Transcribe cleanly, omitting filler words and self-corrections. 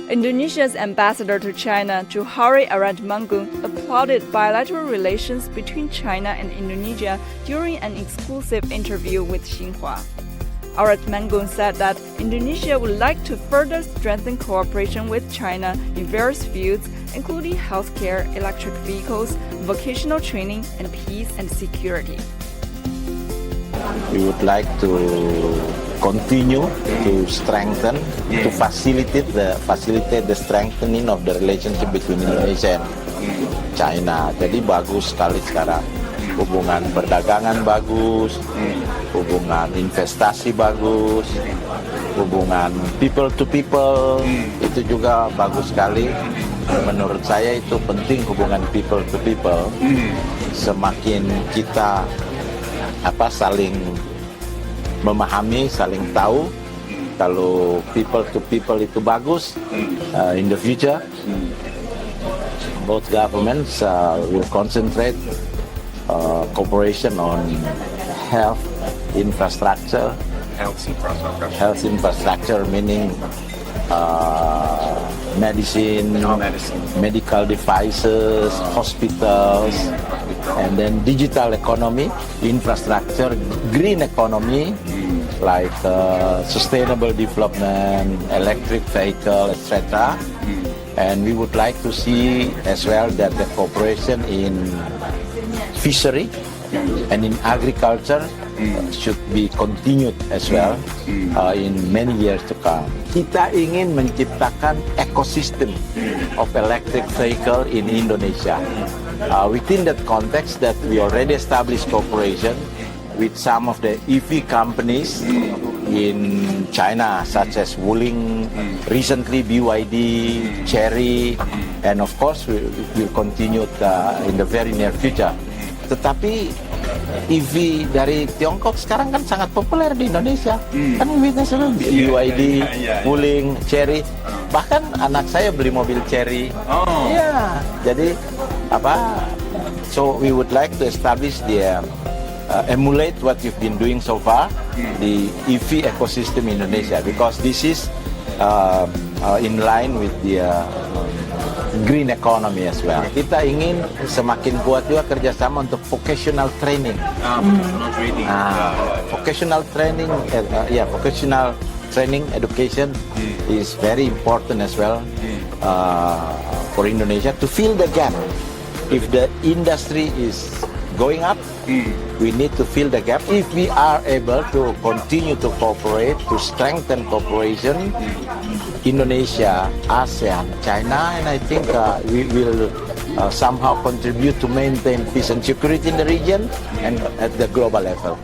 Indonesia's ambassador to China, Johari Aratmanggung, applauded bilateral relations between China and Indonesia during an exclusive interview with Xinhua. Aratmanggung said that Indonesia would like to further strengthen cooperation with China in various fields, including healthcare, electric vehicles, vocational training, and peace and security. We would like to continue to strengthen, to facilitate the strengthening of the relationship between Indonesia and China. Jadi bagus sekali sekarang. Hubungan perdagangan bagus, hubungan investasi bagus, hubungan people to people itu juga bagus sekali. Menurut saya itu penting hubungan people to people. Semakin kita saling memahami, saling tahu, kalau people to people itu bagus, in the future both governments will concentrate cooperation on health infrastructure, meaning medicine, medical devices, hospitals, and then digital economy, infrastructure, green economy, like sustainable development, electric vehicle, etc. And we would like to see as well that the cooperation in fishery and in agriculture should be continued as well in many years to come. Kita ingin menciptakan ekosistem of electric vehicle in Indonesia. Within that context, that we already established cooperation with some of the EV companies in China, such as Wuling, recently BYD, Chery, and of course we will continue in the very near future. Tetapi EV dari Tiongkok sekarang kan sangat populer di Indonesia. Kan biasanya BYD, Wuling, Chery. Bahkan anak saya beli mobil Chery. Ya, jadi so we would like to establish the emulate what you've been doing so far, the EV ecosystem in Indonesia, because this is in line with the green economy as well. Kita ingin semakin kuat juga kerjasama untuk vocational training. Vocational training, vocational training education is very important as well for Indonesia to fill the gap. If the industry is going up, we need to fill the gap. If we are able to continue to cooperate, to strengthen cooperation, Indonesia, ASEAN, China, and I think we will somehow contribute to maintain peace and security in the region and at the global level.